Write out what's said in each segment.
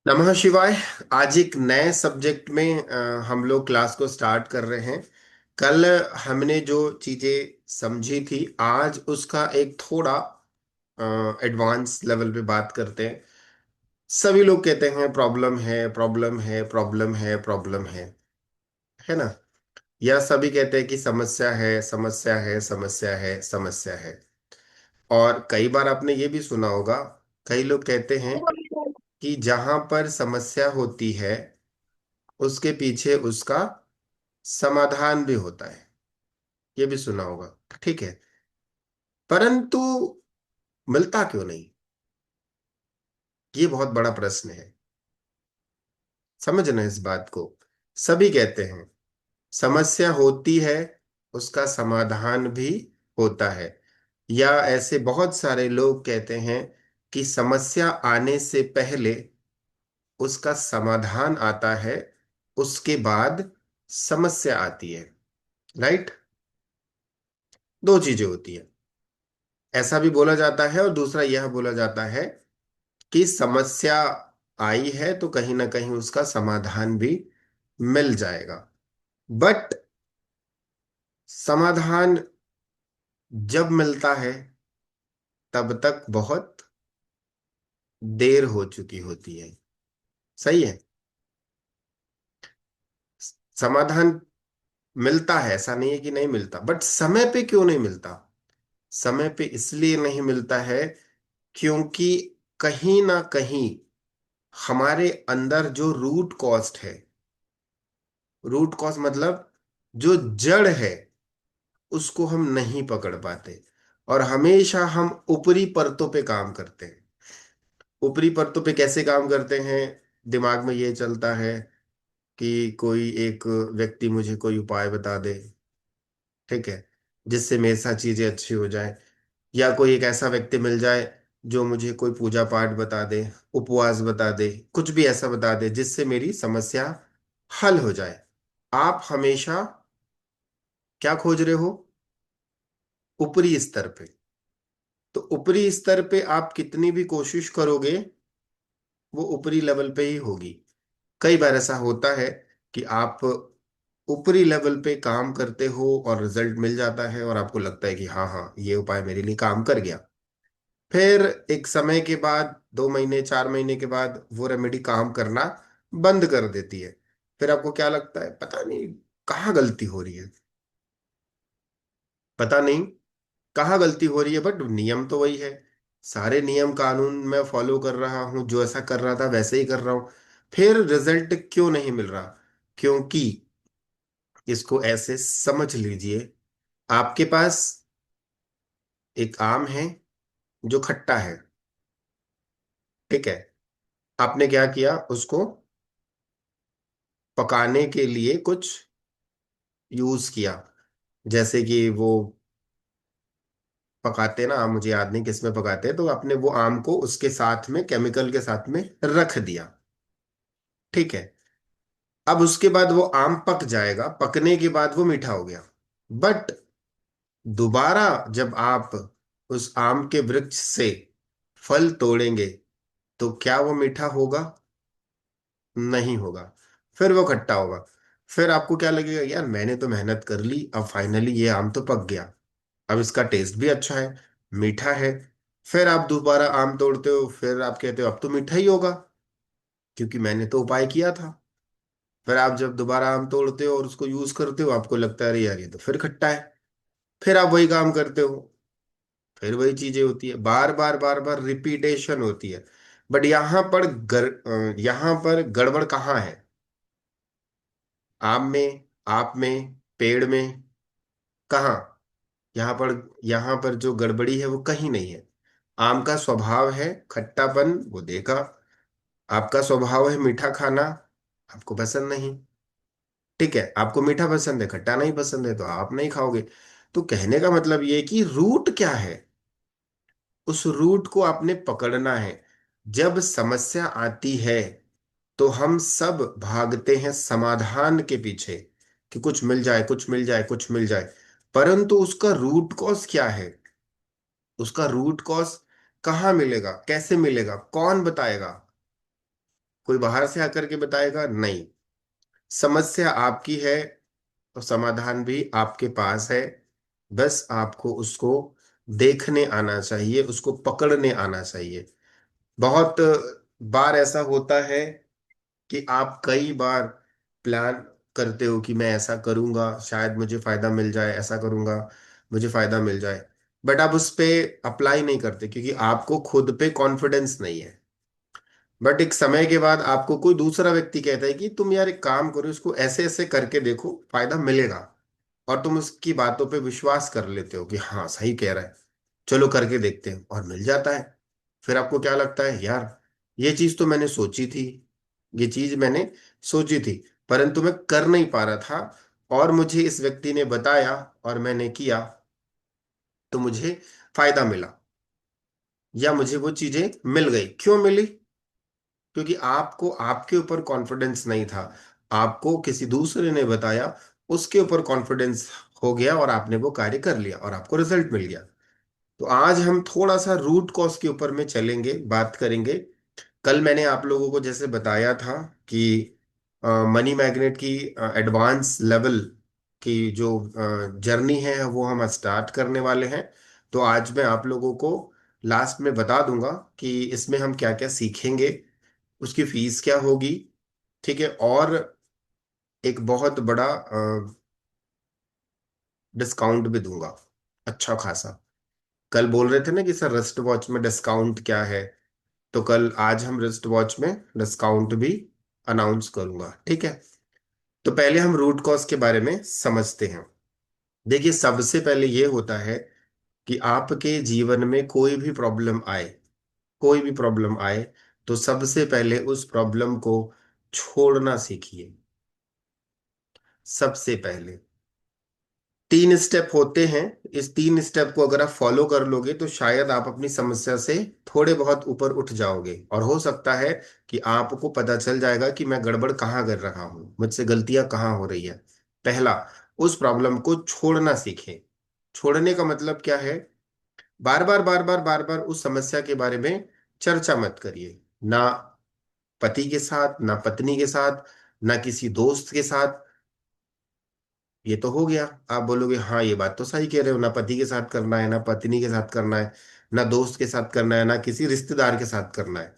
नमः शिवाय। आज एक नए सब्जेक्ट में हम लोग क्लास को स्टार्ट कर रहे हैं। कल हमने जो चीजें समझी थी, आज उसका एक थोड़ा एडवांस लेवल पे बात करते हैं। सभी लोग कहते हैं प्रॉब्लम है, प्रॉब्लम है, प्रॉब्लम है, प्रॉब्लम है ना। या सभी कहते हैं कि समस्या है, समस्या है, समस्या है, समस्या है। और कई बार आपने ये भी सुना होगा, कई लोग कहते हैं कि जहां पर समस्या होती है उसके पीछे उसका समाधान भी होता है। ये भी सुना होगा। ठीक है, परंतु मिलता क्यों नहीं? ये बहुत बड़ा प्रश्न है। समझना इस बात को। सभी कहते हैं समस्या होती है, उसका समाधान भी होता है। या ऐसे बहुत सारे लोग कहते हैं कि समस्या आने से पहले उसका समाधान आता है, उसके बाद समस्या आती है। राइट। दो चीजें होती है। ऐसा भी बोला जाता है और दूसरा यह बोला जाता है कि समस्या आई है तो कहीं ना कहीं उसका समाधान भी मिल जाएगा। बट समाधान जब मिलता है तब तक बहुत देर हो चुकी होती है। सही है। समाधान मिलता है, ऐसा नहीं है कि नहीं मिलता, बट समय पे क्यों नहीं मिलता? समय पे इसलिए नहीं मिलता है क्योंकि कहीं ना कहीं हमारे अंदर जो रूट कॉस्ट है, रूट कॉज मतलब जो जड़ है, उसको हम नहीं पकड़ पाते। और हमेशा हम ऊपरी परतों पे काम करते हैं। ऊपरी परतों पे कैसे काम करते हैं? दिमाग में ये चलता है कि कोई एक व्यक्ति मुझे कोई उपाय बता दे, ठीक है, जिससे मेरे साथ चीजें अच्छी हो जाए। या कोई एक ऐसा व्यक्ति मिल जाए जो मुझे कोई पूजा पाठ बता दे, उपवास बता दे, कुछ भी ऐसा बता दे जिससे मेरी समस्या हल हो जाए। आप हमेशा क्या खोज रहे हो? ऊपरी स्तर पे। तो ऊपरी स्तर पे आप कितनी भी कोशिश करोगे, वो ऊपरी लेवल पे ही होगी। कई बार ऐसा होता है कि आप ऊपरी लेवल पे काम करते हो और रिजल्ट मिल जाता है और आपको लगता है कि हाँ हाँ, ये उपाय मेरे लिए काम कर गया। फिर एक समय के बाद, 2 महीने 4 महीने के बाद वो रेमेडी काम करना बंद कर देती है। फिर आपको क्या लगता है, पता नहीं कहाँ गलती हो रही है, पता नहीं कहाँ गलती हो रही है, बट नियम तो वही है। सारे नियम कानून मैं फॉलो कर रहा हूँ, जो ऐसा कर रहा था वैसे ही कर रहा हूँ। फिर रिजल्ट क्यों नहीं मिल रहा? क्योंकि इसको ऐसे समझ लीजिए, आपके पास एक आम है जो खट्टा है, ठीक है। आपने क्या किया, उसको पकाने के लिए कुछ यूज किया। जैसे कि वो पकाते ना, मुझे याद नहीं किस में पकाते हैं, तो आपने वो आम को उसके साथ में, केमिकल के साथ में रख दिया, ठीक है। अब उसके बाद वो आम पक जाएगा, पकने के बाद वो मीठा हो गया। बट दोबारा जब आप उस आम के वृक्ष से फल तोड़ेंगे तो क्या वो मीठा होगा? नहीं होगा। फिर वो खट्टा होगा। फिर आपको क्या लगेगा, यार मैंने तो मेहनत कर ली, अब फाइनली ये आम तो पक गया, अब इसका टेस्ट भी अच्छा है, मीठा है। फिर आप दोबारा आम तोड़ते हो, फिर आप कहते हो अब तो मीठा ही होगा, क्योंकि मैंने तो उपाय किया था। फिर आप जब दोबारा आम तोड़ते हो और उसको यूज करते हो, आपको लगता है अरे यार ये तो फिर खट्टा है। फिर आप वही काम करते हो, फिर वही चीजें होती है, बार बार बार बार रिपीटेशन होती है। बट यहाँ पर गड़बड़ कहाँ है? आम में, आप में, पेड़ में? कहाँ? यहाँ पर, यहाँ पर जो गड़बड़ी है वो कहीं नहीं है। आम का स्वभाव है खट्टापन, वो देखा। आपका स्वभाव है मीठा खाना, आपको पसंद नहीं। ठीक है, आपको मीठा पसंद है, खट्टा नहीं पसंद है, तो आप नहीं खाओगे। तो कहने का मतलब ये है कि रूट क्या है, उस रूट को आपने पकड़ना है। जब समस्या आती है तो हम सब भागते हैं समाधान के पीछे, कि कुछ मिल जाए, कुछ मिल जाए, कुछ मिल जाए। परंतु उसका रूट कॉज क्या है? उसका रूट कॉज कहाँ मिलेगा, कैसे मिलेगा, कौन बताएगा? कोई बाहर से आकर के बताएगा नहीं। समस्या आपकी है तो समाधान भी आपके पास है। बस आपको उसको देखने आना चाहिए, उसको पकड़ने आना चाहिए। बहुत बार ऐसा होता है कि आप कई बार प्लान करते हो कि मैं ऐसा करूंगा शायद मुझे फायदा मिल जाए, ऐसा करूंगा मुझे फायदा मिल जाए, बट आप उस पे अप्लाई नहीं करते क्योंकि आपको खुद पे कॉन्फिडेंस नहीं है। बट एक समय के बाद आपको कोई दूसरा व्यक्ति कहता है कि तुम यार एक काम करो, इसको ऐसे ऐसे करके देखो, फायदा मिलेगा। और तुम उसकी बातों पे विश्वास कर लेते हो कि हाँ सही कह रहा है, चलो करके देखते हैं, और मिल जाता है। फिर आपको क्या लगता है, यार ये चीज तो मैंने सोची थी, ये चीज मैंने सोची थी, परंतु मैं कर नहीं पा रहा था, और मुझे इस व्यक्ति ने बताया और मैंने किया तो मुझे फायदा मिला, या मुझे वो चीजें मिल गई। क्यों मिली? क्योंकि आपको आपके ऊपर कॉन्फिडेंस नहीं था, आपको किसी दूसरे ने बताया, उसके ऊपर कॉन्फिडेंस हो गया और आपने वो कार्य कर लिया और आपको रिजल्ट मिल गया। तो आज हम थोड़ा सा रूट कॉज के ऊपर में चलेंगे, बात करेंगे। कल मैंने आप लोगों को जैसे बताया था कि मनी मैग्नेट की एडवांस लेवल की जो जर्नी है वो हम स्टार्ट करने वाले हैं। तो आज मैं आप लोगों को लास्ट में बता दूंगा कि इसमें हम क्या क्या सीखेंगे, उसकी फीस क्या होगी, ठीक है, और एक बहुत बड़ा डिस्काउंट भी दूंगा, अच्छा खासा। कल बोल रहे थे ना कि सर रिस्ट वॉच में डिस्काउंट क्या है, तो कल आज हम रिस्ट वॉच में डिस्काउंट भी अनाउंस करूंगा, ठीक है। तो पहले हम रूट कॉज के बारे में समझते हैं। देखिए सबसे पहले ये होता है कि आपके जीवन में कोई भी प्रॉब्लम आए, कोई भी प्रॉब्लम आए, तो सबसे पहले उस प्रॉब्लम को छोड़ना सीखिए। सबसे पहले 3 स्टेप होते हैं, इस 3 स्टेप को अगर आप फॉलो कर लोगे तो शायद आप अपनी समस्या से थोड़े बहुत ऊपर उठ जाओगे, और हो सकता है कि आपको पता चल जाएगा कि मैं गड़बड़ कहाँ कर रहा हूँ, मुझसे गलतियां कहाँ हो रही है। पहला, उस प्रॉब्लम को छोड़ना सीखें। छोड़ने का मतलब क्या है? बार बार बार बार बार बार उस समस्या के बारे में चर्चा मत करिए, ना पति के साथ, ना पत्नी के साथ, ना किसी दोस्त के साथ। ये तो हो गया, आप बोलोगे हाँ ये बात तो सही कह रहे हो, ना पति के साथ करना है, ना पत्नी के साथ करना है, ना दोस्त के साथ करना है, ना किसी रिश्तेदार के साथ करना है।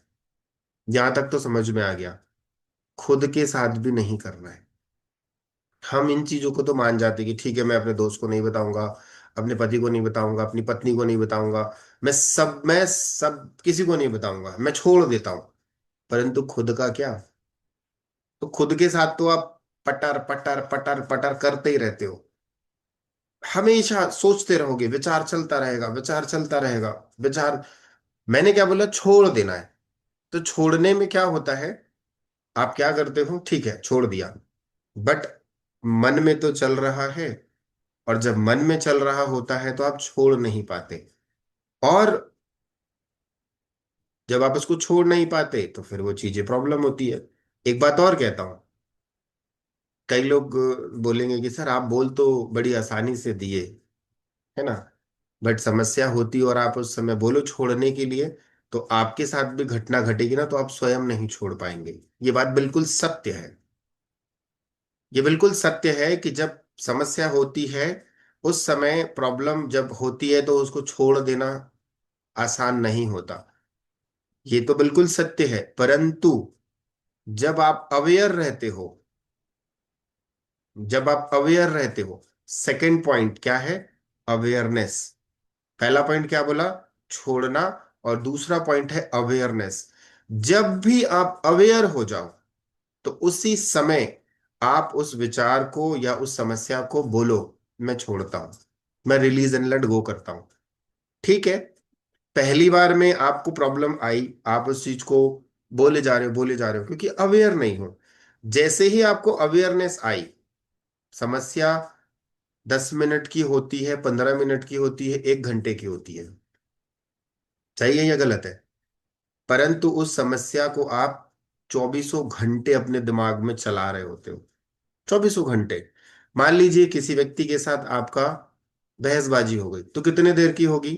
यहां तक तो समझ में आ गया। खुद के साथ भी नहीं करना है। हम इन चीजों को तो मान जाते कि ठीक है, मैं अपने दोस्त को नहीं बताऊंगा, अपने पति को नहीं बताऊंगा, अपनी पत्नी को नहीं बताऊंगा, मैं सब किसी को नहीं बताऊंगा, मैं छोड़ देता हूं। परंतु खुद का क्या? तो खुद के साथ तो आप पटर पटर पटर पटर करते ही रहते हो, हमेशा सोचते रहोगे, विचार चलता रहेगा, विचार चलता रहेगा, विचार। मैंने क्या बोला? छोड़ देना है। तो छोड़ने में क्या होता है, आप क्या करते हो, ठीक है छोड़ दिया, बट मन में तो चल रहा है, और जब मन में चल रहा होता है तो आप छोड़ नहीं पाते, और जब आप उसको छोड़ नहीं पाते तो फिर वो चीजें प्रॉब्लम होती है। एक बात और कहता हूं, कई लोग बोलेंगे कि सर आप बोल तो बड़ी आसानी से दिए, है ना, बट समस्या होती और आप उस समय बोलो छोड़ने के लिए, तो आपके साथ भी घटना घटेगी ना, तो आप स्वयं नहीं छोड़ पाएंगे। ये बात बिल्कुल सत्य है। ये बिल्कुल सत्य है कि जब समस्या होती है, उस समय प्रॉब्लम जब होती है तो उसको छोड़ देना आसान नहीं होता। ये तो बिल्कुल सत्य है, परंतु जब आप अवेयर रहते हो, जब आप अवेयर रहते हो, सेकंड पॉइंट क्या है? अवेयरनेस। पहला पॉइंट क्या बोला? छोड़ना। और दूसरा पॉइंट है अवेयरनेस। जब भी आप अवेयर हो जाओ तो उसी समय आप उस विचार को या उस समस्या को बोलो, मैं छोड़ता हूं, मैं रिलीज एंड लेट गो करता हूं। ठीक है, पहली बार में आपको प्रॉब्लम आई, आप उस चीज को बोले जा रहे हो, बोले जा रहे हो क्योंकि अवेयर नहीं हो। जैसे ही आपको अवेयरनेस आई, समस्या 10 मिनट की होती है, 15 मिनट की होती है, 1 घंटे की होती है, सही है या गलत है? परंतु उस समस्या को आप 24 घंटे अपने दिमाग में चला रहे होते हो, 24 घंटे। मान लीजिए किसी व्यक्ति के साथ आपका बहसबाजी हो गई, तो कितने देर की होगी?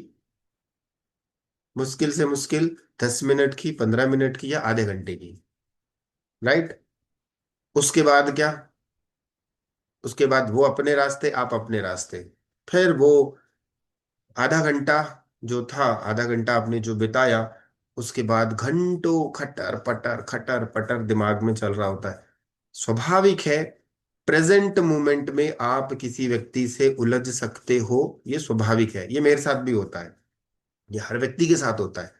मुश्किल से मुश्किल 10 मिनट की, 15 मिनट की, या आधे घंटे की। राइट। उसके बाद क्या, उसके बाद वो अपने रास्ते, आप अपने रास्ते। फिर वो आधा घंटा जो था, आधा घंटा आपने जो बिताया, उसके बाद घंटों खटर पटर खटर पटर दिमाग में चल रहा होता है। स्वाभाविक है, प्रेजेंट मोमेंट में आप किसी व्यक्ति से उलझ सकते हो, ये स्वाभाविक है, ये मेरे साथ भी होता है, ये हर व्यक्ति के साथ होता है।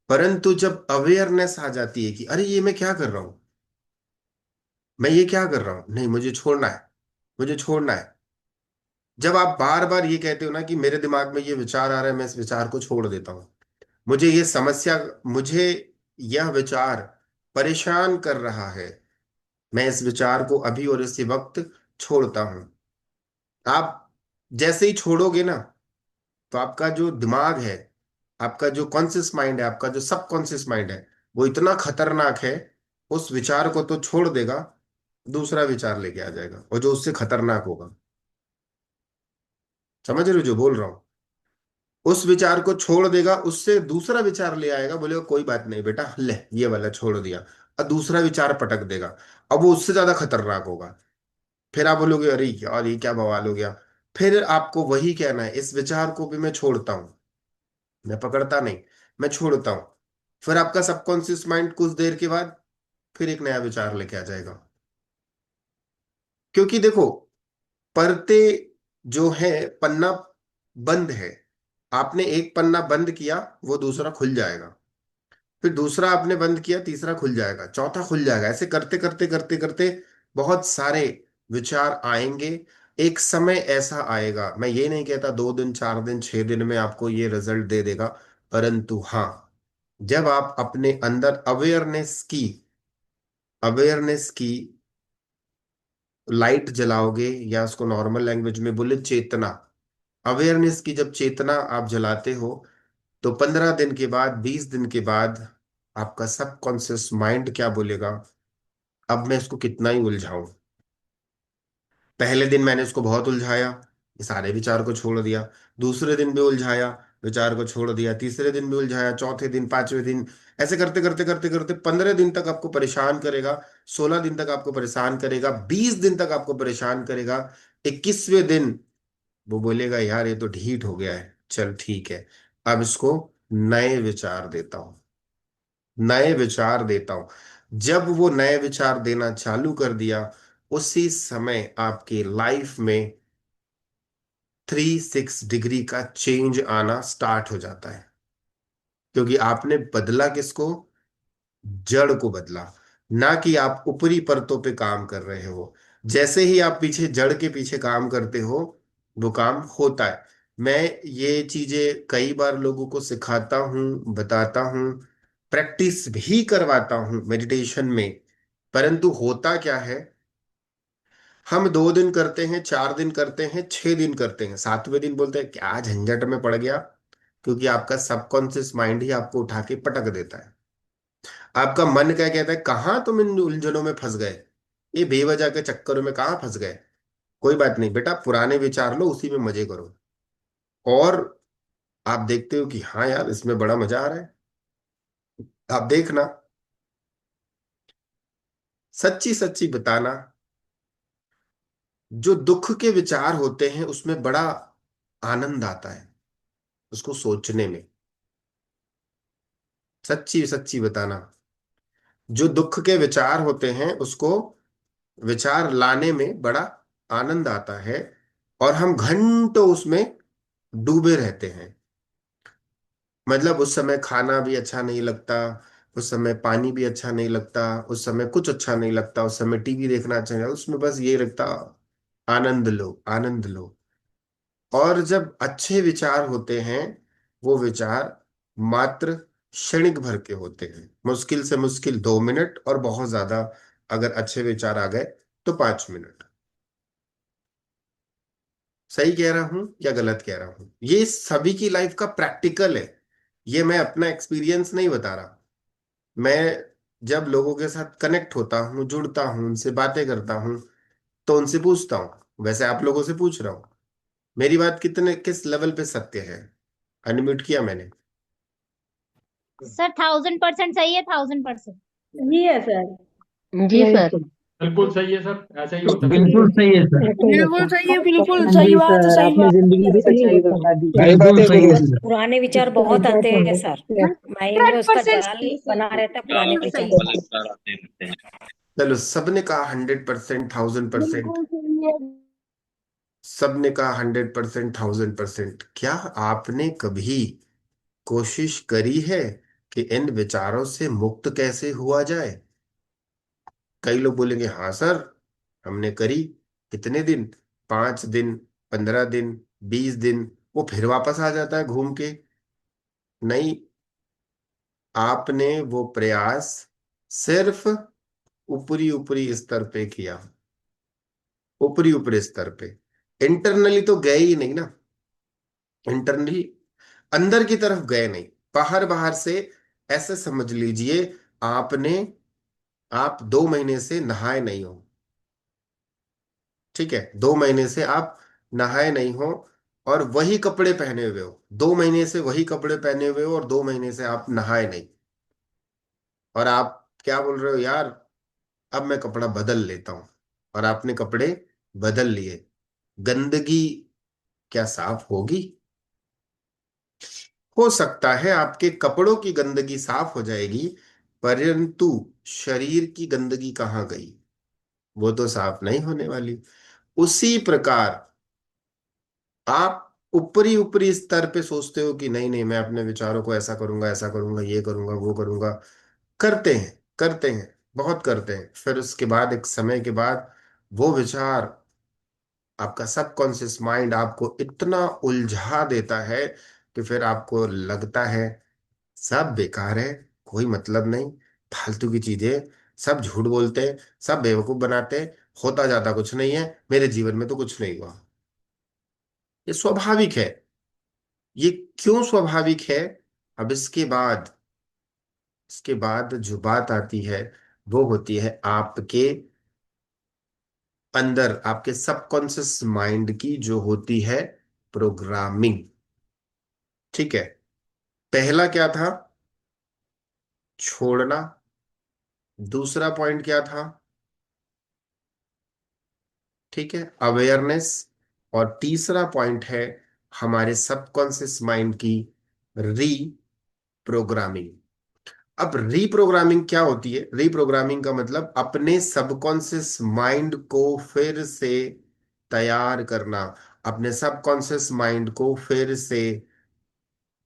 परंतु जब अवेयरनेस आ जाती है कि अरे ये मैं क्या कर रहा हूं, मैं ये क्या कर रहा हूं, नहीं मुझे छोड़ना है, मुझे छोड़ना है। जब आप बार बार ये कहते हो ना कि मेरे दिमाग में ये विचार आ रहा है, मैं इस विचार को छोड़ देता हूँ, मुझे ये समस्या, मुझे यह विचार परेशान कर रहा है, मैं इस विचार को अभी और इसी वक्त छोड़ता हूं। आप जैसे ही छोड़ोगे ना, तो आपका जो दिमाग है, आपका जो कॉन्शियस माइंड है, आपका जो सब कॉन्शियस माइंड है, वो इतना खतरनाक है, उस विचार को तो छोड़ देगा, दूसरा विचार लेके आ जाएगा और जो उससे खतरनाक होगा। समझ रहे हो जो बोल रहा हूं? उस विचार को छोड़ देगा, उससे दूसरा विचार ले आएगा, बोलेगा कोई बात नहीं बेटा, ले ये वाला छोड़ दिया, और दूसरा विचार पटक देगा। अब वो उससे ज्यादा खतरनाक होगा। फिर आप बोलोगे अरे यार ये क्या बवाल हो गया। फिर आपको वही कहना है, इस विचार को भी मैं छोड़ता हूं, मैं पकड़ता नहीं, मैं छोड़ता हूं। फिर आपका सबकॉन्शियस माइंड कुछ देर के बाद फिर एक नया विचार लेके आ जाएगा। क्योंकि देखो, पढ़ते जो है, पन्ना बंद है, आपने एक पन्ना बंद किया, वो दूसरा खुल जाएगा, फिर दूसरा आपने बंद किया, तीसरा खुल जाएगा, चौथा खुल जाएगा, ऐसे करते करते करते करते बहुत सारे विचार आएंगे। एक समय ऐसा आएगा, मैं ये नहीं कहता 2 दिन 4 दिन 6 दिन में आपको ये रिजल्ट दे देगा, परंतु हाँ, जब आप अपने अंदर अवेयरनेस की लाइट जलाओगे, या उसको नॉर्मल लैंग्वेज में बोले चेतना, अवेयरनेस की जब चेतना आप जलाते हो, तो 15 दिन के बाद, 20 दिन के बाद, आपका सबकॉन्शियस माइंड क्या बोलेगा, अब मैं इसको कितना ही उलझाऊं। पहले दिन मैंने इसको बहुत उलझाया, ये सारे विचार को छोड़ दिया, दूसरे दिन भी उलझाया, विचार को छोड़ दिया, तीसरे दिन भी उलझाया, चौथे दिन, 5वें दिन, ऐसे करते करते करते करते 15 दिन तक आपको परेशान करेगा, 16 दिन तक आपको परेशान करेगा, 20 दिन तक आपको परेशान करेगा। 21वें दिन वो बोलेगा यार ये तो ढीठ हो गया है, चल ठीक है, अब इसको नए विचार देता हूं, नए विचार देता हूं। जब वो नए विचार देना चालू कर दिया, उसी समय आपकी लाइफ में 360 डिग्री का चेंज आना स्टार्ट हो जाता है। क्योंकि आपने बदला किसको, जड़ को बदला, ना कि आप ऊपरी परतों पे काम कर रहे हो। जैसे ही आप पीछे जड़ के पीछे काम करते हो, वो काम होता है। मैं ये चीजें कई बार लोगों को सिखाता हूँ, बताता हूँ, प्रैक्टिस भी करवाता हूँ मेडिटेशन में। परंतु होता क्या है, हम 2 दिन करते हैं, 4 दिन करते हैं, 6 दिन करते हैं, 7वें दिन बोलते हैं क्या झंझट में पड़ गया। क्योंकि आपका सबकॉन्शियस माइंड ही आपको उठा के पटक देता है। आपका मन क्या कहता है, कहाँ तुम इन उलझनों में फंस गए, ये बेवजह के चक्करों में कहाँ फंस गए। कोई बात नहीं बेटा, पुराने विचार लो, उसी में मजे करो। और आप देखते हो कि हाँ यार इसमें बड़ा मजा आ रहा है। आप देखना, सच्ची सच्ची बताना, जो दुख के विचार होते हैं उसमें बड़ा आनंद आता है उसको सोचने में। सच्ची सच्ची बताना, जो दुख के विचार होते हैं उसको विचार लाने में बड़ा आनंद आता है, और हम घंटों उसमें डूबे रहते हैं। मतलब उस समय खाना भी अच्छा नहीं लगता, उस समय पानी भी अच्छा नहीं लगता, उस समय कुछ अच्छा नहीं लगता, उस समय टीवी देखना अच्छा नहीं लगता, उसमें बस ये लगता आनंद लो, आनंद लो। और जब अच्छे विचार होते हैं, वो विचार मात्र क्षणिक भर के होते हैं, मुश्किल से मुश्किल 2 मिनट, और बहुत ज्यादा अगर अच्छे विचार आ गए तो 5 मिनट। सही कह रहा हूं या गलत कह रहा हूं? ये सभी की लाइफ का प्रैक्टिकल है, ये मैं अपना एक्सपीरियंस नहीं बता रहा। मैं जब लोगों के साथ कनेक्ट होता हूँ, जुड़ता हूँ, उनसे बातें करता हूँ, तो उनसे पूछता हूँ, वैसे आप लोगों से पूछ रहा हूँ, मेरी बात कितने किस लेवल पे सत्य है। अनम्यूट किया मैंने। सर 1000% सही है, 1000%। सही है सर। जी नहीं सर। तो बिल्कुल सही है सर, ऐसा ही होता है। बिल्कुल सही है सर। ऐसे ही बिल्कुल होता है। सही है, बिल्कुल जी सही बात है, सर, सही आपने बात जिंदगी की है। सच्चाई बता दी। सही बात बिल्कुल है सही गुरु। है बस सर। पुराने विचार इसका बहुत क्या आते हैं सर। समझते हैं? माइंड में उसका 100% जाल सही सर, बना रहता है पुराने बिल्कुल विचार सही का। वाले विचार आते हैं। चलो, सबने कहा 100%, 1000%। बिल्कुल सही है। सबने कहा 100%, 1000%। क्या आपने कभी कोशिश करी है कि इन विचारों से मुक्त कैसे हुआ जाए? कई लोग बोलेंगे हाँ सर, हमने करी। कितने दिन? 5 दिन, 15 दिन, 20 दिन, वो फिर वापस आ जाता है घूम के। नहीं, आपने वो प्रयास सिर्फ ऊपरी ऊपरी स्तर पे किया। ऊपरी ऊपरी स्तर पे, इंटरनली तो गए ही नहीं ना। इंटरनली अंदर की तरफ गए नहीं, बाहर बाहर से। ऐसे समझ लीजिए, आपने आप 2 महीने से नहाए नहीं हो। ठीक है, 2 महीने से आप नहाए नहीं हो और वही कपड़े पहने हुए हो। 2 महीने से वही कपड़े पहने हुए हो और 2 महीने से आप नहाए नहीं। और आप क्या बोल रहे हो यार, अब मैं कपड़ा बदल लेता हूं। और आपने कपड़े बदल लिए। गंदगी क्या साफ होगी? हो सकता है आपके कपड़ों की गंदगी साफ हो जाएगी, परंतु शरीर की गंदगी कहाँ गई? वो तो साफ नहीं होने वाली। उसी प्रकार आप ऊपरी ऊपरी स्तर पे सोचते हो कि नहीं नहीं, मैं अपने विचारों को ऐसा करूंगा, ऐसा करूंगा, ये करूंगा, वो करूंगा। करते हैं, करते हैं, बहुत करते हैं। फिर उसके बाद एक समय के बाद वो विचार, आपका सबकॉन्शियस माइंड आपको इतना उलझा देता है कि फिर आपको लगता है सब बेकार है, कोई मतलब नहीं, फालतू की चीजें, सब झूठ बोलते हैं, सब बेवकूफ बनाते हैं, होता जाता कुछ नहीं है, मेरे जीवन में तो कुछ नहीं हुआ। ये स्वाभाविक है। ये क्यों स्वाभाविक है? अब इसके बाद जो बात आती है वो होती है आपके अंदर, आपके सबकॉन्शियस माइंड की जो होती है प्रोग्रामिंग। ठीक है, पहला क्या था? छोड़ना। दूसरा पॉइंट क्या था? ठीक है, अवेयरनेस। और तीसरा पॉइंट है हमारे सबकॉन्शियस माइंड की रीप्रोग्रामिंग। अब रीप्रोग्रामिंग क्या होती है? रीप्रोग्रामिंग का मतलब अपने सबकॉन्शियस माइंड को फिर से तैयार करना, अपने सबकॉन्शियस माइंड को फिर से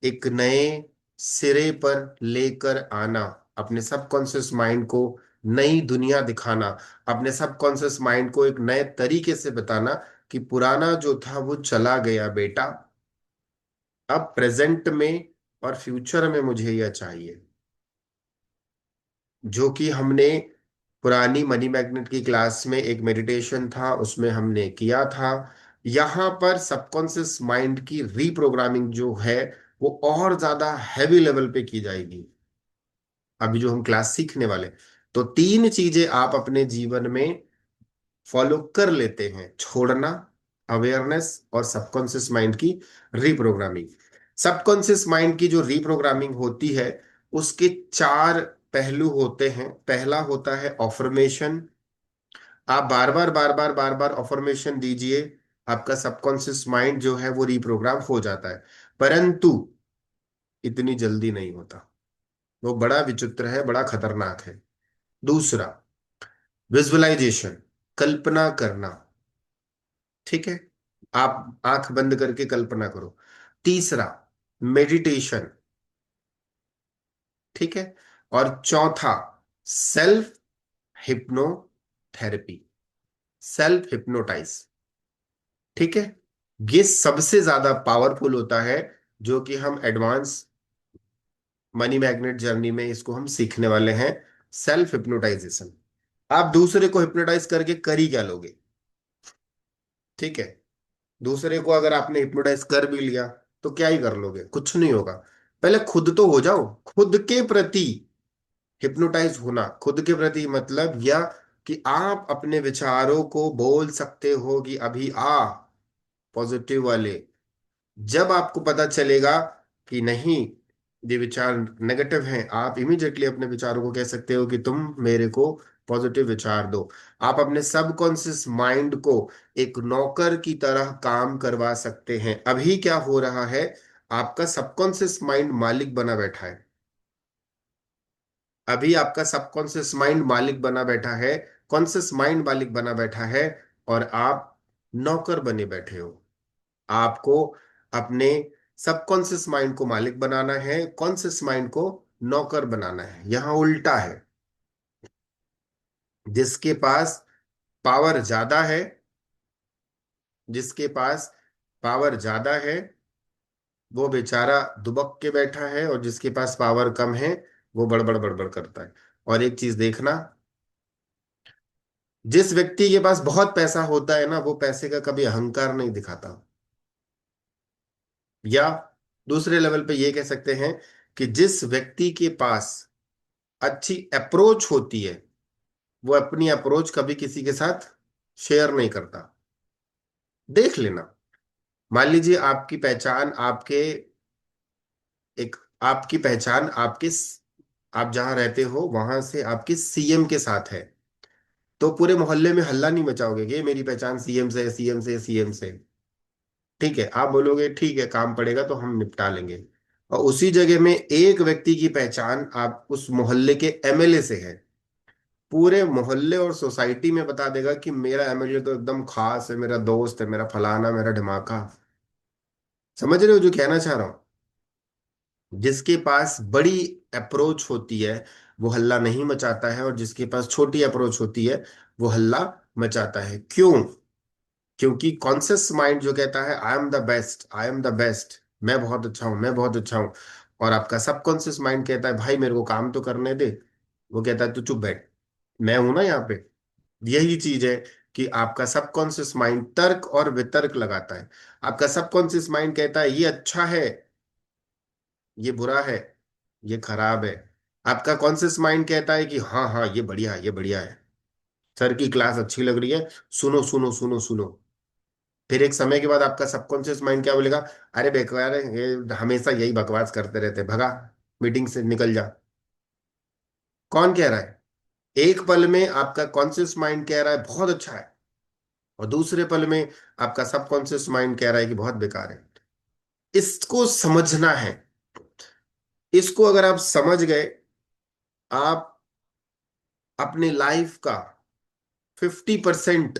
एक नए सिरे पर लेकर आना, अपने सबकॉन्शियस माइंड को नई दुनिया दिखाना, अपने सबकॉन्शियस माइंड को एक नए तरीके से बताना कि पुराना जो था वो चला गया बेटा। अब प्रेजेंट में और फ्यूचर में मुझे यह चाहिए, जो कि हमने पुरानी मनी मैग्नेट की क्लास में एक मेडिटेशन था उसमें हमने किया था। यहाँ पर सबकॉन्शियस माइंड की रीप्रोग्रामिंग जो है वो और ज्यादा हैवी लेवल पे की जाएगी, अभी जो हम क्लास सीखने वाले। तो 3 चीजें आप अपने जीवन में फॉलो कर लेते हैं: छोड़ना, अवेयरनेस और सबकॉन्शियस माइंड की रीप्रोग्रामिंग। सबकॉन्शियस माइंड की जो रीप्रोग्रामिंग होती है उसके 4 पहलू होते हैं। पहला होता है ऑफर्मेशन। आप बार बार बार बार बार बार ऑफर्मेशन दीजिए, आपका सबकॉन्शियस माइंड जो है वो रीप्रोग्राम हो जाता है। परंतु इतनी जल्दी नहीं होता, वो बड़ा विचित्र है, बड़ा खतरनाक है। दूसरा, विजुअलाइजेशन, कल्पना करना। ठीक है, आप आंख बंद करके कल्पना करो। तीसरा, मेडिटेशन। ठीक है, और चौथा, सेल्फ हिप्नोथेरेपी, सेल्फ हिप्नोटाइज। ठीक है, ये सबसे ज्यादा पावरफुल होता है, जो कि हम एडवांस मनी मैग्नेट जर्नी में इसको हम सीखने वाले हैं। Self hypnotisation. आप दूसरे को हिप्नोटाइज करके कर ही क्या लोगे? ठीक है, दूसरे को अगर आपने हिप्नोटाइज कर भी लिया तो क्या ही कर लोगे? कुछ नहीं होगा। पहले खुद तो हो जाओ, खुद के प्रति हिप्नोटाइज होना। खुद के प्रति मतलब यह कि आप अपने विचारों को बोल सकते हो कि अभी आ, पॉजिटिव वाले। जब आपको पता चलेगा कि नहीं, ये विचार नेगेटिव हैं, आप इमीडिएटली अपने विचारों को कह सकते हो कि तुम मेरे को पॉजिटिव विचार दो। आप अपने सबकॉन्शियस माइंड को एक नौकर की तरह काम करवा सकते हैं। अभी क्या हो रहा है, आपका सबकॉन्शियस माइंड मालिक बना बैठा है। अभी आपका सबकॉन्शियस माइंड मालिक बना बैठा है, कॉन्शियस माइंड मालिक बना बैठा है, और आप नौकर बने बैठे हो। आपको अपने सबकॉन्शियस माइंड को मालिक बनाना है, कॉन्शियस माइंड को नौकर बनाना है। यहां उल्टा है। जिसके पास पावर ज्यादा है, जिसके पास पावर ज्यादा है वो बेचारा दुबक के बैठा है, और जिसके पास पावर कम है वो बड़बड़ बड़बड़ करता है। और एक चीज देखना, जिस व्यक्ति के पास बहुत पैसा होता है ना, वो पैसे का कभी अहंकार नहीं दिखाता। या दूसरे लेवल पे ये कह सकते हैं कि जिस व्यक्ति के पास अच्छी अप्रोच होती है, वो अपनी अप्रोच कभी किसी के साथ शेयर नहीं करता। देख लेना। मान लीजिए आपकी पहचान आपके एक आपकी पहचान आप जहां रहते हो वहां से आपके सीएम के साथ है, तो पूरे मोहल्ले में हल्ला नहीं मचाओगे कि ये मेरी पहचान सीएम से, सीएम से, सीएम से। ठीक है, आप बोलोगे ठीक है काम पड़ेगा तो हम निपटा लेंगे। और उसी जगह में एक व्यक्ति की पहचान आप उस मोहल्ले के एमएलए से है, पूरे मोहल्ले और सोसाइटी में बता देगा कि मेरा एमएलए तो एकदम खास है, मेरा दोस्त है, मेरा फलाना, मेरा ढिमाका। समझ रहे हो जो कहना चाह रहा हूं? जिसके पास बड़ी अप्रोच होती है वो हल्ला नहीं मचाता है, और जिसके पास छोटी अप्रोच होती है वो हल्ला मचाता है। क्यों? क्योंकि कॉन्शियस माइंड जो कहता है I am the best, I am the best, मैं बहुत अच्छा हूं, मैं बहुत अच्छा हूं, और आपका सबकॉन्शियस माइंड कहता है भाई मेरे को काम तो करने दे, वो कहता है तू चुप बैठ, मैं हूं ना यहाँ पे। यही चीज है कि आपका सबकॉन्शियस माइंड तर्क और वितर्क लगाता है। आपका सबकॉन्शियस माइंड कहता है ये अच्छा है, ये बुरा है, ये खराब है। आपका कॉन्शियस माइंड कहता है कि हाँ हाँ ये बढ़िया है, ये बढ़िया है, सर की क्लास अच्छी लग रही है, सुनो सुनो सुनो सुनो। फिर एक समय के बाद आपका सबकॉन्शियस माइंड क्या बोलेगा, अरे बेकार है ये, हमेशा यही बकवास करते रहते, भगा, मीटिंग से निकल जा। कौन कह रहा है? एक पल में आपका कॉन्शियस माइंड कह रहा है बहुत अच्छा है, और दूसरे पल में आपका सबकॉन्शियस माइंड कह रहा है कि बहुत बेकार है। इसको समझना है। इसको अगर आप समझ गए, आप अपने लाइफ का 50%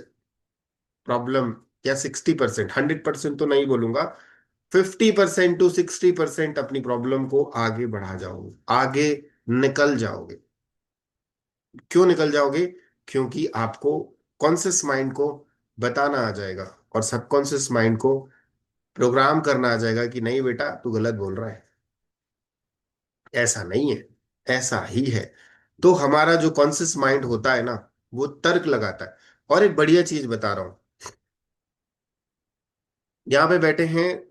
प्रॉब्लम, या 60%, 100% तो नहीं बोलूंगा, 50% to 60% अपनी प्रॉब्लम को आगे बढ़ा जाओगे, आगे निकल जाओगे। क्यों निकल जाओगे? क्योंकि आपको कॉन्शियस माइंड को बताना आ जाएगा, और सबकॉन्शियस माइंड को प्रोग्राम करना आ जाएगा कि नहीं बेटा तू गलत बोल रहा है, ऐसा नहीं है, ऐसा ही है। तो हमारा जो कॉन्शियस माइंड होता है ना, वो तर्क लगाता है। और एक बढ़िया चीज बता रहा हूं, यहाँ पे बैठे हैं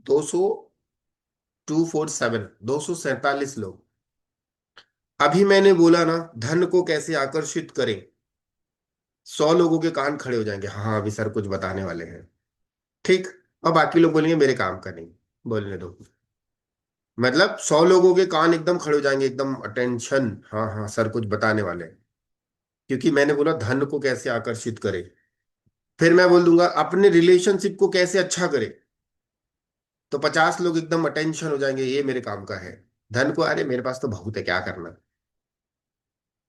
247, 247 लोग। अभी मैंने बोला ना धन को कैसे आकर्षित करें, 100 लोगों के कान खड़े हो जाएंगे, हाँ हाँ, अभी सर कुछ बताने वाले हैं। ठीक। और बाकी लोग बोलेंगे मेरे काम का नहीं, बोलने दो। मतलब 100 लोगों के कान एकदम खड़े हो जाएंगे, एकदम अटेंशन, हाँ हाँ सर कुछ बताने वाले हैं। क्योंकि मैंने बोला धन को कैसे आकर्षित करें। फिर मैं बोल दूंगा अपने रिलेशनशिप को कैसे अच्छा करे, तो 50 लोग एकदम अटेंशन हो जाएंगे, ये मेरे काम का है। धन को, अरे मेरे पास तो बहुत है, क्या करना।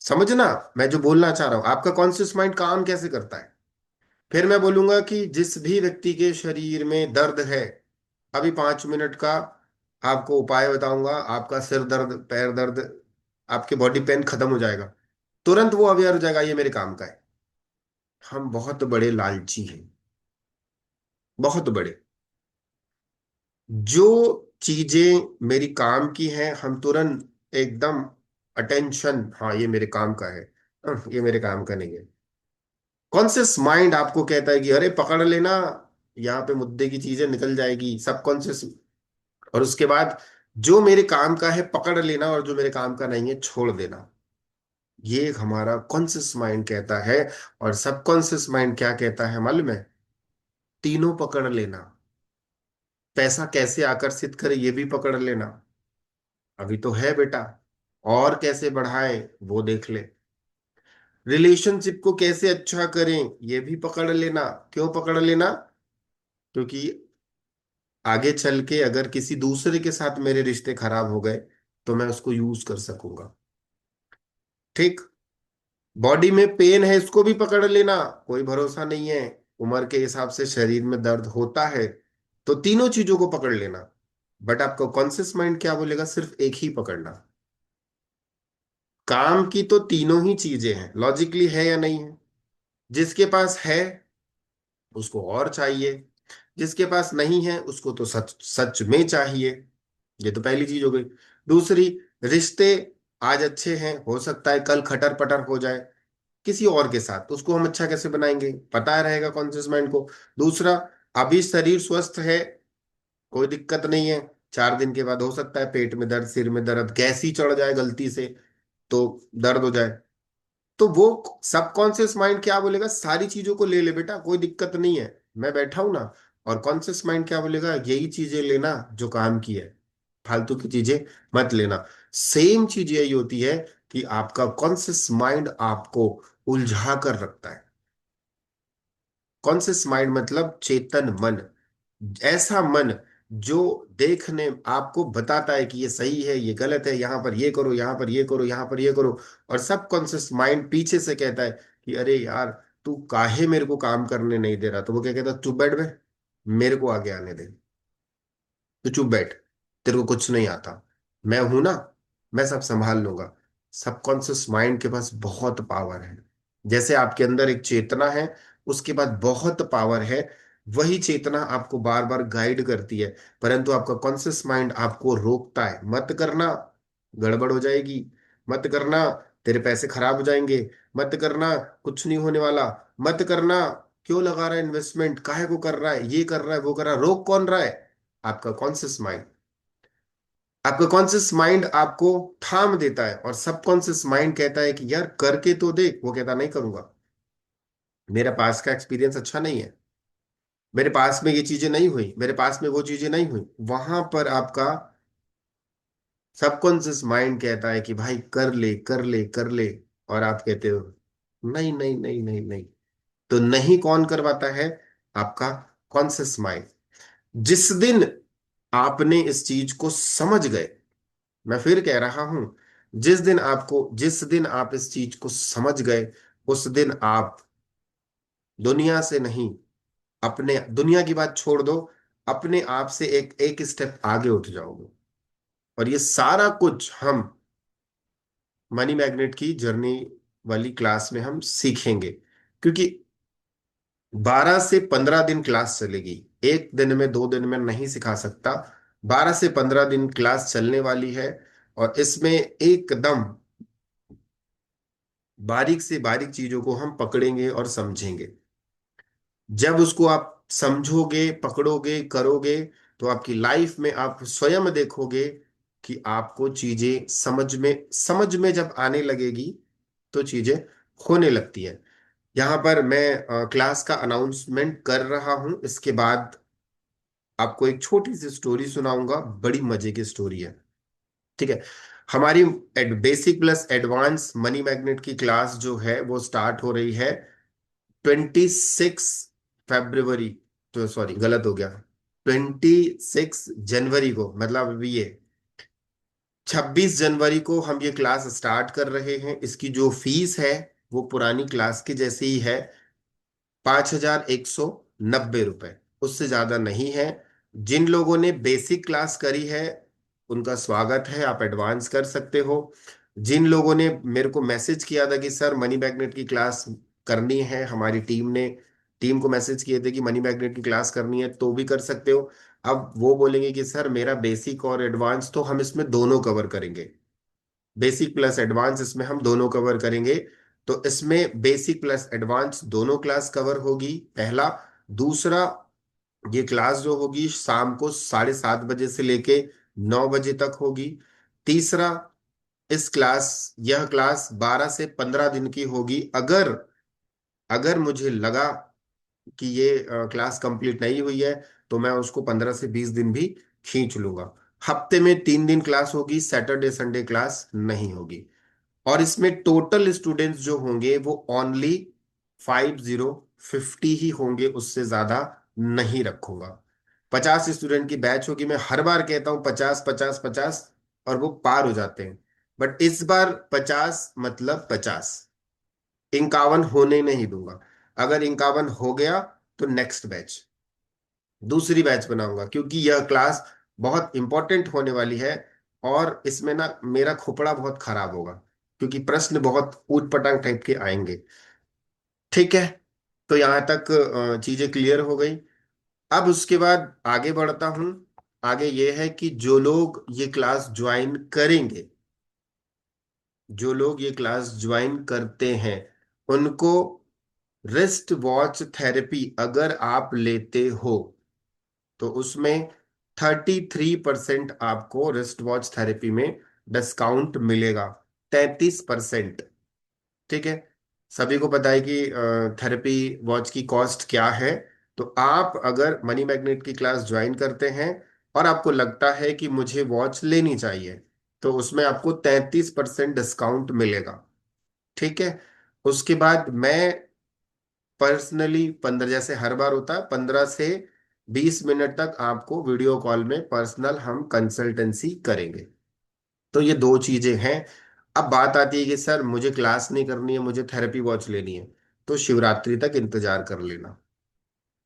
समझना मैं जो बोलना चाह रहा हूं, आपका कॉन्शियस माइंड काम कैसे करता है। फिर मैं बोलूंगा कि जिस भी व्यक्ति के शरीर में दर्द है, अभी 5 मिनट का आपको उपाय बताऊंगा, आपका सिर दर्द, पैर दर्द, आपके बॉडी पेन खत्म हो जाएगा, तुरंत वो अवेयर हो जाएगा ये मेरे काम का है। हम बहुत बड़े लालची हैं, बहुत बड़े। जो चीजें मेरी काम की हैं हम तुरंत एकदम अटेंशन, हाँ ये मेरे काम का है, ये मेरे काम का नहीं है। कॉन्शियस माइंड आपको कहता है कि अरे पकड़ लेना, यहाँ पे मुद्दे की चीजें निकल जाएगी, सब कॉन्शियस। और उसके बाद जो मेरे काम का है पकड़ लेना, और जो मेरे काम का नहीं है छोड़ देना। ये हमारा कॉन्शियस माइंड कहता है। और सबकॉन्शियस माइंड क्या कहता है मालूम है? तीनों पकड़ लेना। पैसा कैसे आकर्षित करे ये भी पकड़ लेना, अभी तो है बेटा, और कैसे बढ़ाए वो देख ले। रिलेशनशिप को कैसे अच्छा करें ये भी पकड़ लेना। क्यों पकड़ लेना? क्योंकि आगे चल के अगर किसी दूसरे के साथ मेरे रिश्ते खराब हो गए तो मैं उसको यूज कर सकूंगा। ठीक। बॉडी में पेन है, इसको भी पकड़ लेना। कोई भरोसा नहीं है, उम्र के हिसाब से शरीर में दर्द होता है। तो तीनों चीजों को पकड़ लेना। बट आपका कॉन्शियस माइंड क्या बोलेगा? सिर्फ एक ही पकड़ना। काम की तो तीनों ही चीजें हैं, लॉजिकली है या नहीं है? जिसके पास है उसको और चाहिए, जिसके पास नहीं है उसको तो सच सच में चाहिए। ये तो पहली चीज हो गई। दूसरी, रिश्ते आज अच्छे हैं, हो सकता है कल खटर पटर हो जाए किसी और के साथ, तो उसको हम अच्छा कैसे बनाएंगे? पता रहेगा कॉन्शियस माइंड को। दूसरा, अभी शरीर स्वस्थ है, कोई दिक्कत नहीं है, 4 दिन के बाद हो सकता है पेट में दर्द, सिर में दर्द, गैस ही चढ़ जाए गलती से तो दर्द हो जाए। तो वो सबकॉन्शियस माइंड क्या बोलेगा? सारी चीजों को ले ले बेटा, कोई दिक्कत नहीं है, मैं बैठा हूं ना। और कॉन्शियस माइंड क्या बोलेगा? यही चीजें लेना जो काम की है, फालतू की चीजें मत लेना। सेम चीज यही होती है कि आपका कॉन्शियस माइंड आपको उलझा कर रखता है। कॉन्शियस माइंड मतलब चेतन मन, ऐसा मन जो देखने आपको बताता है कि ये सही है ये गलत है, यहां पर ये करो, यहां पर ये करो, यहां पर ये करो। और सब कॉन्शियस माइंड पीछे से कहता है कि अरे यार, तू काहे मेरे को काम करने नहीं दे रहा? तो वो क्या कहता? चुप बैठ बे, मेरे को आगे आने दे, तू चुप बैठ, तेरे को कुछ नहीं आता, मैं हूं ना, मैं सब संभाल लूंगा। सबकॉन्शियस माइंड के पास बहुत पावर है। जैसे आपके अंदर एक चेतना है, उसके बाद बहुत पावर है। वही चेतना आपको बार बार गाइड करती है, परंतु आपका कॉन्शियस माइंड आपको रोकता है, मत करना, गड़बड़ हो जाएगी, मत करना, तेरे पैसे खराब हो जाएंगे, मत करना, कुछ नहीं होने वाला, मत करना, क्यों लगा रहा है इन्वेस्टमेंट, काहे को कर रहा है, ये कर रहा है, वो कर रहा है। रोक कौन रहा है? आपका कॉन्शियस माइंड। आपका कॉन्शियस माइंड आपको थाम देता है, और सबकॉन्शियस माइंड कहता है कि यार करके तो देख। वो कहता नहीं करूंगा, मेरे पास का एक्सपीरियंस अच्छा नहीं है, मेरे पास में ये चीजें नहीं हुई, मेरे पास में वो चीजें नहीं हुई। वहां पर आपका सबकॉन्शियस माइंड कहता है कि भाई कर ले कर ले कर ले, और आप कहते हो नहीं नहीं नहीं नहीं नहीं। तो नहीं कौन करवाता है? आपका कॉन्शियस माइंड। जिस दिन आपने इस चीज को समझ गए, मैं फिर कह रहा हूं, जिस दिन आप इस चीज को समझ गए, उस दिन आप दुनिया से नहीं, अपने दुनिया की बात छोड़ दो, अपने आप से एक एक स्टेप आगे उठ जाओगे। और ये सारा कुछ हम मनी मैग्नेट की जर्नी वाली क्लास में हम सीखेंगे। क्योंकि 12 से 15 दिन क्लास चलेगी, एक दिन में 2 दिन में नहीं सिखा सकता। 12 से 15 दिन क्लास चलने वाली है, और इसमें एकदम बारीक से बारीक चीजों को हम पकड़ेंगे और समझेंगे। जब उसको आप समझोगे, पकड़ोगे, करोगे, तो आपकी लाइफ में आप स्वयं देखोगे कि आपको चीजें समझ में जब आने लगेगी तो चीजें होने लगती है। यहाँ पर मैं क्लास का अनाउंसमेंट कर रहा हूं, इसके बाद आपको एक छोटी सी स्टोरी सुनाऊंगा, बड़ी मजे की स्टोरी है। ठीक है। हमारी basic plus advance money magnet की क्लास जो है वो स्टार्ट हो रही है 26 फरवरी, तो सॉरी गलत हो गया, 26 जनवरी को, मतलब अभी ये 26 जनवरी को हम ये क्लास स्टार्ट कर रहे हैं। इसकी जो फीस है वो पुरानी क्लास की जैसे ही है, 5190 रुपये, उससे ज्यादा नहीं है। जिन लोगों ने बेसिक क्लास करी है उनका स्वागत है, आप एडवांस कर सकते हो। जिन लोगों ने मेरे को मैसेज किया था कि सर मनी मैग्नेट की क्लास करनी है, हमारी टीम को मैसेज किए थे कि मनी मैग्नेट की क्लास करनी है, तो भी कर सकते हो। अब वो बोलेंगे कि सर मेरा बेसिक और एडवांस, तो हम इसमें दोनों कवर करेंगे, बेसिक प्लस एडवांस इसमें हम दोनों कवर करेंगे। तो इसमें बेसिक प्लस एडवांस दोनों क्लास कवर होगी, पहला। दूसरा, ये क्लास जो होगी शाम को 7:30 बजे से लेके 9 बजे तक होगी। तीसरा, यह क्लास 12 से 15 दिन की होगी। अगर अगर मुझे लगा कि ये क्लास कंप्लीट नहीं हुई है तो मैं उसको 15 से 20 दिन भी खींच लूंगा। हफ्ते में 3 दिन क्लास होगी, सैटरडे संडे क्लास नहीं होगी। और इसमें टोटल स्टूडेंट्स जो होंगे वो ओनली 50 ही होंगे, उससे ज्यादा नहीं रखूंगा। 50 स्टूडेंट की बैच होगी, मैं हर बार कहता हूं 50 50 50, और वो पार हो जाते हैं। बट इस बार 50 मतलब 50, 51 होने नहीं दूंगा। अगर 51 हो गया तो नेक्स्ट बैच, दूसरी बैच बनाऊंगा, क्योंकि यह क्लास बहुत इंपॉर्टेंट होने वाली है। और इसमें ना मेरा खोपड़ा बहुत खराब होगा, क्योंकि प्रश्न बहुत ऊट पटांग टाइप के आएंगे। ठीक है, तो यहाँ तक चीजें क्लियर हो गई। अब उसके बाद आगे बढ़ता हूं। आगे ये है कि जो लोग ये क्लास ज्वाइन करेंगे, जो लोग ये क्लास ज्वाइन करते हैं, उनको रिस्ट वॉच थेरेपी अगर आप लेते हो तो उसमें 33% आपको रिस्ट वॉच थेरेपी में डिस्काउंट मिलेगा। 33%। ठीक है, सभी को पता है कि थेरेपी वॉच की कॉस्ट क्या है। तो आप अगर मनी मैग्नेट की क्लास ज्वाइन करते हैं और आपको लगता है कि मुझे वॉच लेनी चाहिए, तो उसमें आपको 33% डिस्काउंट मिलेगा। ठीक है, उसके बाद मैं पर्सनली 15, जैसे हर बार होता है, 15 से 20 मिनट तक आपको वीडियो कॉल में पर्सनल हम कंसल्टेंसी करेंगे। तो ये दो चीजें हैं। अब बात आती है कि सर मुझे क्लास नहीं करनी है, मुझे थेरेपी वॉच लेनी है, तो शिवरात्रि तक इंतजार कर लेना।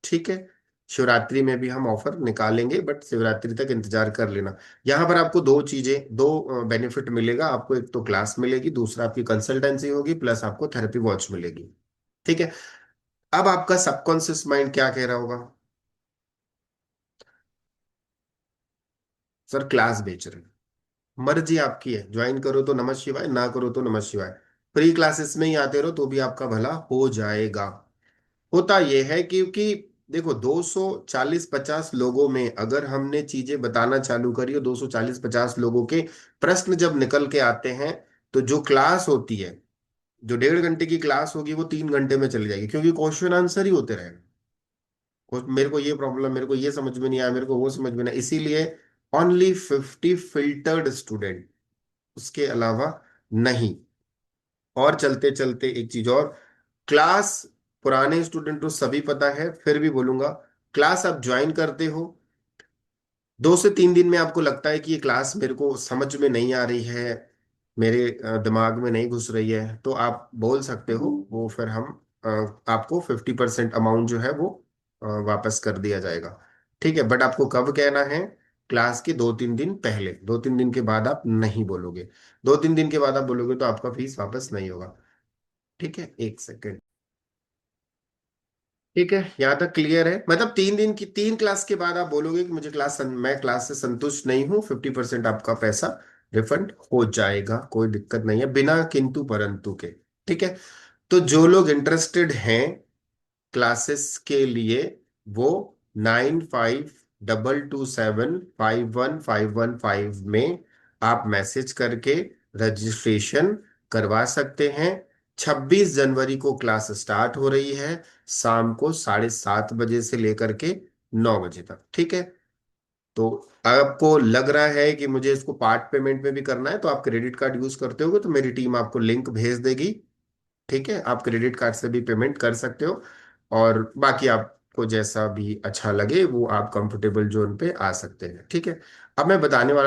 ठीक है, शिवरात्रि में भी हम ऑफर निकालेंगे, बट शिवरात्रि तक इंतजार कर लेना। यहाँ पर आपको दो चीजें, दो बेनिफिट मिलेगा आपको। एक तो क्लास मिलेगी, दूसरा आपकी कंसल्टेंसी होगी, प्लस आपको थेरेपी वॉच मिलेगी। ठीक है, अब आपका सबकॉन्शियस माइंड क्या कह रहा होगा? सर क्लास बेच रहे हैं, मर्जी आपकी है, ज्वाइन करो तो नमः शिवाय, ना करो तो नमः शिवाय, फ्री क्लासेस में ही आते रहो तो भी आपका भला हो जाएगा। होता यह है क्योंकि देखो, 240 50 लोगों में अगर हमने चीजें बताना चालू करी और 240 50 लोगों के प्रश्न जब निकल के आते हैं, तो जो क्लास होती है, जो 1.5 घंटे की क्लास होगी, वो 3 घंटे में चली जाएगी, क्योंकि क्वेश्चन आंसर ही होते रहेंगे। मेरे को ये प्रॉब्लम, मेरे को ये समझ में नहीं आया, मेरे को वो समझ में नहीं, इसीलिए ओनली 50 फिल्टर्ड स्टूडेंट, उसके अलावा नहीं। और चलते चलते एक चीज और, क्लास पुराने स्टूडेंट को सभी पता है, फिर भी बोलूंगा, क्लास आप ज्वाइन करते हो, 2 से 3 दिन में आपको लगता है कि ये क्लास मेरे को समझ में नहीं आ रही है, मेरे दिमाग में नहीं घुस रही है, तो आप बोल सकते हो, वो फिर हम अ, आपको 50% अमाउंट जो है वो वापस कर दिया जाएगा। ठीक है, बट आपको कब कहना है? क्लास के 2 3 दिन पहले, 2 3 दिन के बाद आप नहीं बोलोगे। 2 3 दिन के बाद आप बोलोगे तो आपका फीस वापस नहीं होगा। ठीक है, एक सेकेंड। ठीक है, यहाँ तक क्लियर है? मतलब 3 दिन की, 3 क्लास के बाद आप बोलोगे कि मुझे मैं क्लास से संतुष्ट नहीं हूँ, 50% आपका पैसा रिफंड हो जाएगा, कोई दिक्कत नहीं है, बिना किंतु परंतु के। ठीक है, तो जो लोग इंटरेस्टेड हैं क्लासेस के लिए, वो 9522751515 में आप मैसेज करके रजिस्ट्रेशन करवा सकते हैं। 26 जनवरी को क्लास स्टार्ट हो रही है, शाम को 7:30 बजे से लेकर के 9 बजे तक। ठीक है, तो आपको लग रहा है कि मुझे इसको पार्ट पेमेंट में भी करना है, तो आप क्रेडिट कार्ड यूज करते होगे, तो मेरी टीम आपको लिंक भेज देगी। ठीक है, आप क्रेडिट कार्ड से भी पेमेंट कर सकते हो, और बाकी आपको जैसा भी अच्छा लगे वो आप कंफर्टेबल जोन पे आ सकते हैं। ठीक है, अब मैं बताने वाला